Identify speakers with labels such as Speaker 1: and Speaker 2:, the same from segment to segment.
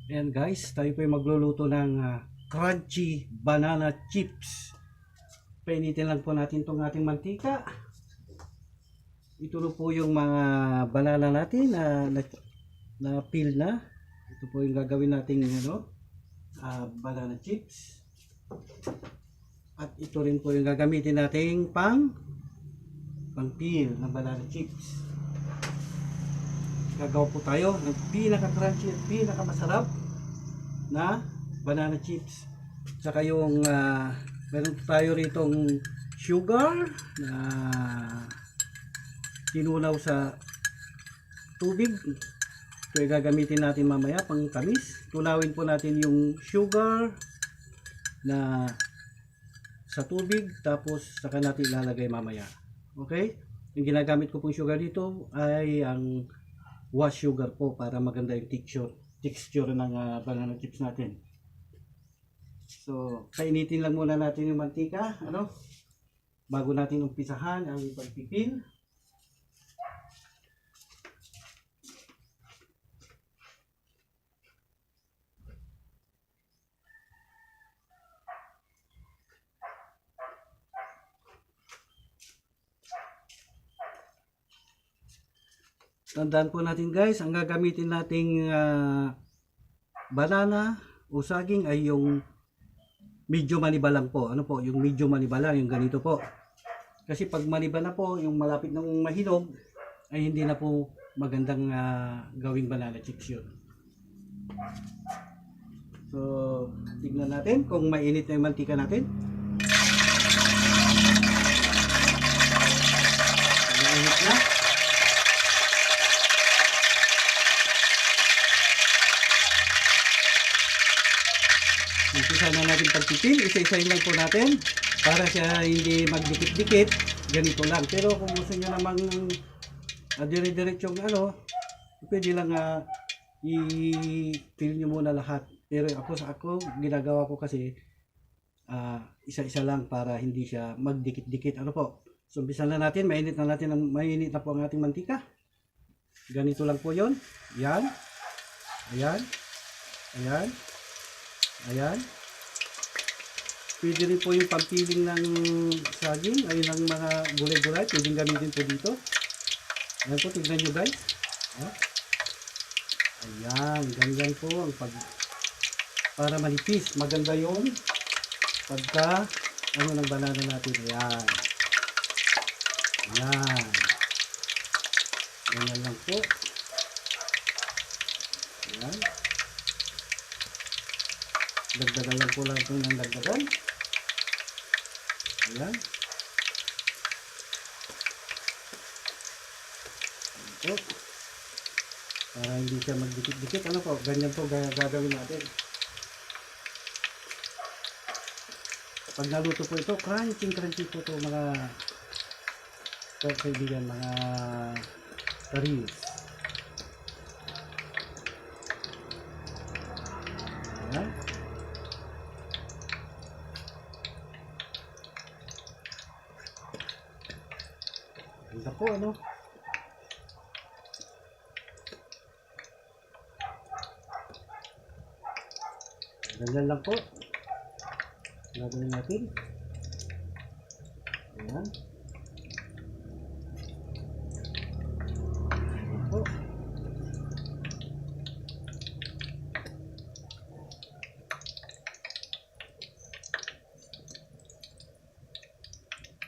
Speaker 1: Ayan guys, tayo po yung magluluto ng crunchy banana chips. Painitin lang po natin itong ating mantika. Ito po yung mga banana natin na peel na. Ito po yung gagawin nating banana chips. At ito rin po yung gagamitin nating pang peel ng banana chips. Gagawa po tayo ng pinaka-crunchy at pinaka-masarap na banana chips. Saka yung meron tayo ritong sugar na tinunaw sa tubig. Ito yung gagamitin natin mamaya pang tamis. Tunawin po natin yung sugar na sa tubig, tapos saka natin ilalagay mamaya. Okay? Yung ginagamit ko pong sugar dito ay ang wash sugar po para maganda yung texture ng banana chips natin. So, kainitin lang muna natin yung mantika, bago natin umpisahan ang pagpipil. Tandaan po natin guys, ang gagamitin nating banana o saging ay yung medyo maniba lang po. Ano po? Yung medyo maniba lang, yung ganito po. Kasi pag maniba na po, yung malapit ng mahinog, ay hindi na po magandang gawing banana chips yun. So, tignan natin kung mainit na yung mantika natin. Mainit na. Umpisa na natin pagpipil, isa-isahin lang po natin para siya hindi magdikit-dikit, ganito lang. Pero kung gusto nyo namang dire-diretsong pwede lang i-fill nyo muna lahat. Pero ako ginagawa ko kasi isa-isa lang para hindi siya magdikit-dikit. Ano po? So umpisa na natin, mainit na po ang ating mantika. Ganito lang po 'yon. Yan. Ayan. Ayan. Ayan. Pwede rin po yung pampiling ng saging, ay ng mga gulay-gulay, pwedeng gamitin po dito. Ayan po, tignan nyo guys. Ayan, ganyan po ang para manipis. Maganda yung pagka ng banana natin. Ayan. Ayan. Ganyan lang po. Ayan. Dagdagan lang po lang ito ng dagdagan. Ayan. Ayan po. Para hindi siya magdikit-dikit. Ano po? Ganyan po gagawin natin. Pag naluto po ito, crunchy po ito mga kaibigan, mga karis. Ayan. Ganda po, ganyan lang po. Gagawin natin. Ayan. Ayan po.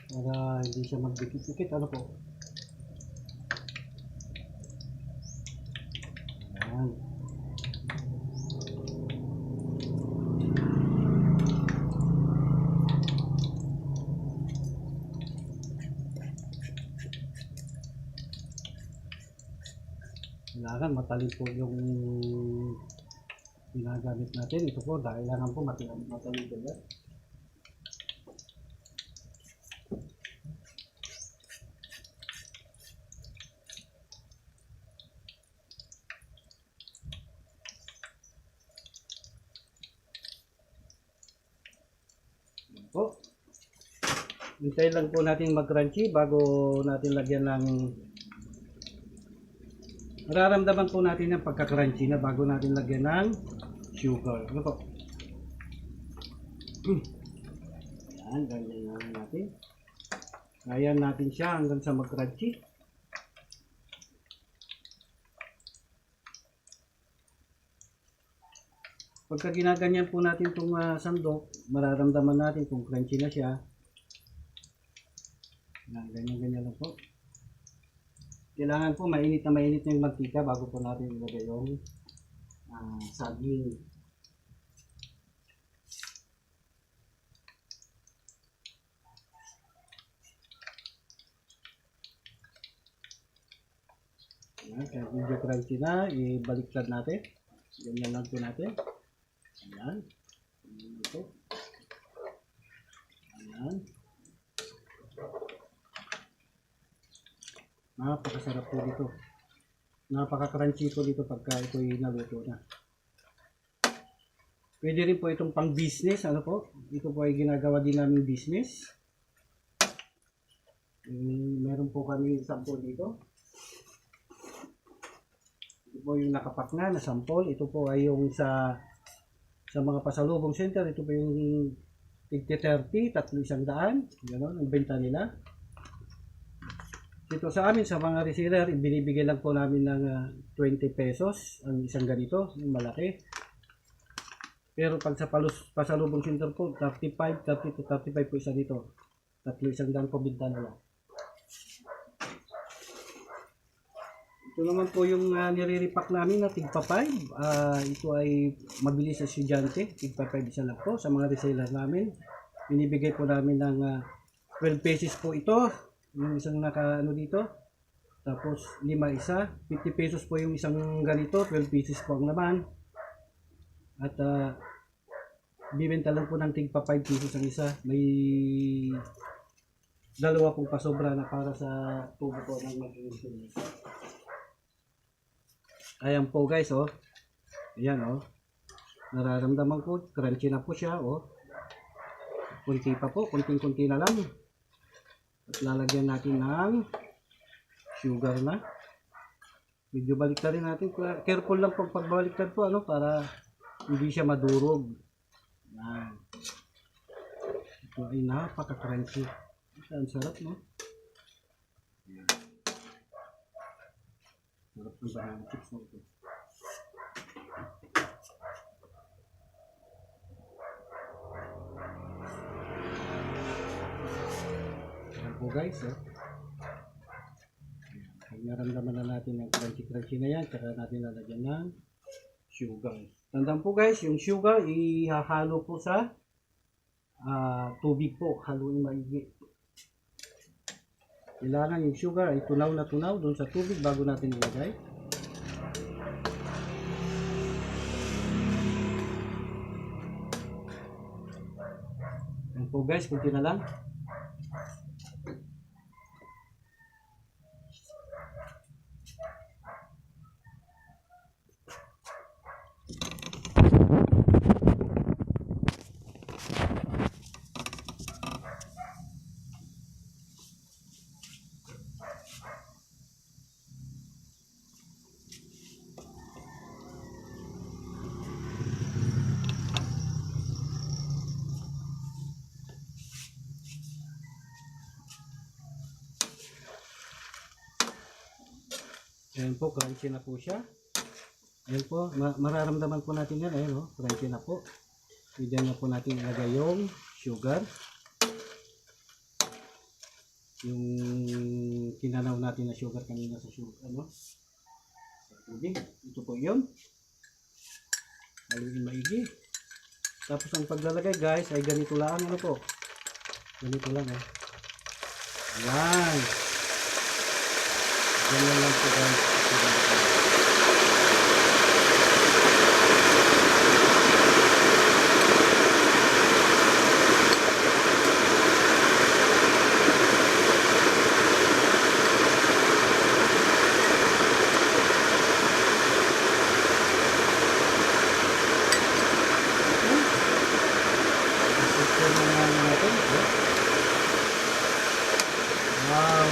Speaker 1: Para hindi siya magdikit-dikit. Ano po? Ayan. Kailangan matalin po yung ginagamit natin. Ito po, kailangan po matalin po yan. Po. Hintayin lang po natin mag-crunchy bago natin lagyan ng Nararamdaman po natin ang pagka-crunchy na bago natin lagyan ng sugar. Ano po? Yan, ganyan lang natin. Ayan natin siya hanggang sa mag-crunchy. Pagka ginaganyan po natin itong sandok, mararamdaman natin kung crunchy na siya. Yan, ganyan-ganyan lang po. Kailangan po mainit na yung mantika bago po natin ilagay yung saging. Yan, kaya medyo crunchy na, ibaliktad natin. Ganyan lang po natin. Ayan. Ito. Ayan. Napakasarap po dito. Napaka-crunchy po dito pagka ito'y naluto na. Pwede rin po itong pang business. Ano po? Ito po ay ginagawa din namin business. Meron po kami sample dito. Ito po yung nakapak na sample. Ito po ay yung sa mga pasalubong center. Ito po yung 30, 300. Ganon ang benta nila. Dito sa amin, sa mga reseller, binibigay lang po namin ng 20 pesos ang isang ganito, yung malaki. Pero pag sa pasalubong center po, 35, 30 to 35 po isa dito. 300 po binta nila. Ito naman po yung nire-repack namin na tigpa 5. Ito ay mabilis sa estudyante, tigpa 5 isa lang po. Sa mga reseller namin, binibigay po namin ng 12 pesos po ito. Yung isang naka dito, tapos 5 isa, 50 pesos po yung isang ganito, 12 pieces po ang laman, at bibenta lang po ng tigpa 5 pesos ang isa. May dalawa pong pasobra na para sa tubo po ng mag-insulin. Ayan po guys, oh. Ayan, oh. Nararamdaman ko, crunchy na po siya, oh. Kunti pa po, kunting-kunti na lang. At lalagyan natin ng sugar na. Medyo baliktad rin natin. Careful lang pag pagbaliktad po, ano, para hindi siya madurog. Yan. Ito ay napaka-crunchy. Ang sarap, no? Yan. Sarap ng banana chips na ito. Po guys, naramdaman na natin yung crunchy na yan, tsaka natin lalagyan ng sugar. Tandaan po guys, yung sugar ihahalo po sa tubig po, haluin maigi. Kailangan yung sugar ay tunaw na tunaw doon sa tubig bago natin ilagay. Yan po guys, kunti na lang. Ayan po, crunchy na po siya. Ayan po, mararamdaman po natin yan. Ayan o, crunchy na po. Pwede na po natin ilagay yung sugar. Yung kinanaw natin na sugar kanina sa sugar, ano? Sa tubig. Ito po yun. Haluin maigi. Tapos ang paglalagay guys ay ganito lang, ano po? Ganito lang eh. Ayan. Ganyan lang po guys. Wow.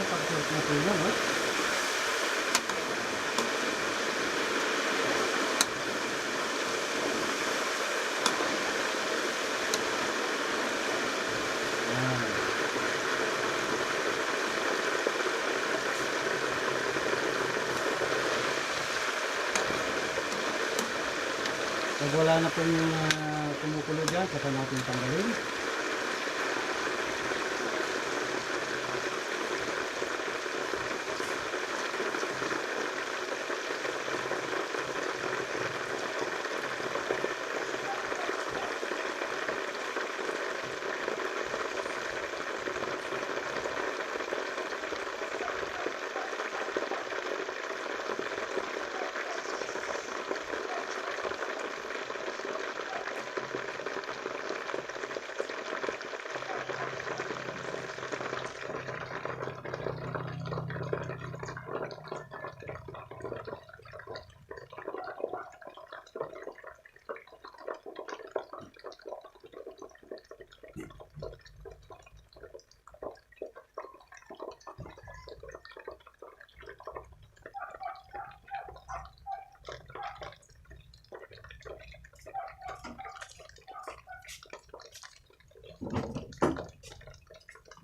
Speaker 1: Pagkakot natin yan, oh. Yan. Pag wala na pong kumukulo dyan, saka natin tanggalin.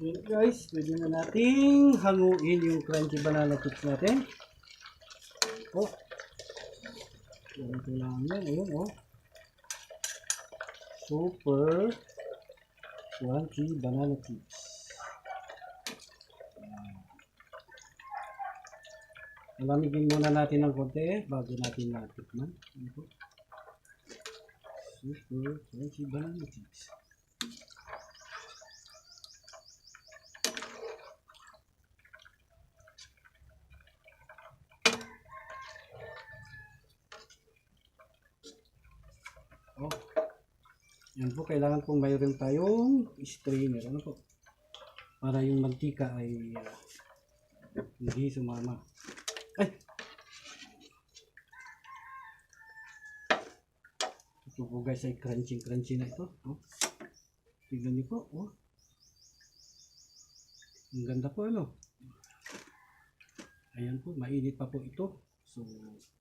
Speaker 1: Yun guys, pwede na nating hanguin yung crunchy banana chips natin. Oh. Ganito lang yan. Ayun, oh. Super crunchy banana chips. Alamigin muna natin ng konti bago natin natikman. Super crunchy banana chips. Oh. Yan po, kailangan pong mayroon tayong strainer. Ano po? Para yung mantika ay hindi sumama. Ay! Ito po guys ay crunchy na ito. Oh. Tignan niyo po. Oh. Ang ganda po ano. Ayan po, mainit pa po ito. So,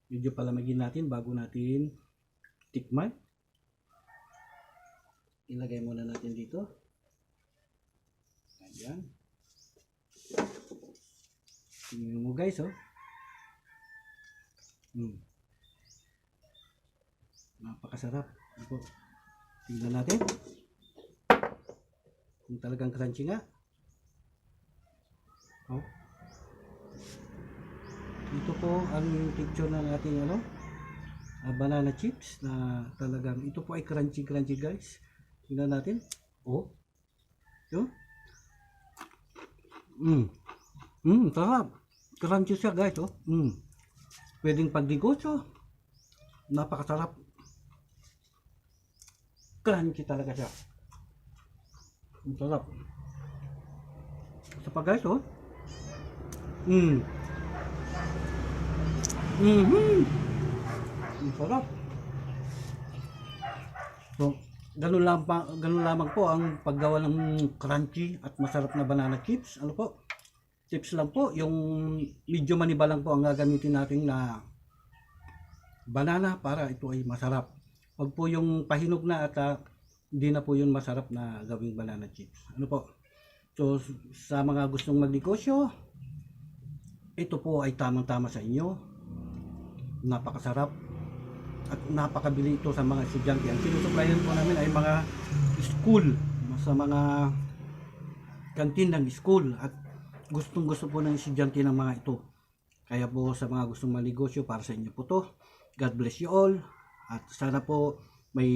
Speaker 1: medyo palamigin natin bago natin tikman. Ilagay muna natin dito. Ayan. Tingnan mo guys, oh. Napakasarap. Tingnan natin. Kung talagang crunchy nga. Oh. Ito po ang picture ng ating banana chips na talagang ito po ay crunchy guys. Tingnan natin. Oh. Yun. Sarap. Crunchy siya guys, oh. Pwedeng pagdigosyo. Napakasarap. Crunchy talaga siya. Ang sarap. Isa pa guys, oh. Ang sarap. So, ganun lamang po ang paggawa ng crunchy at masarap na banana chips. Ano po? Tips lang po, yung medyo maniba lang po ang gagamitin natin na banana para ito ay masarap. Wag po yung pahinog na at hindi na po yun masarap na gawing banana chips. Ano po? So, sa mga gustong magnegosyo, ito po ay tamang-tama sa inyo. Napakasarap at napakabili ito sa mga estudyante. Ang sinusuplayan po namin ay mga school, sa mga kantin ng school at gustong-gusto po ng estudyante ng mga ito. Kaya po sa mga gustong magnegosyo, para sa inyo po to. God bless you all at sana po may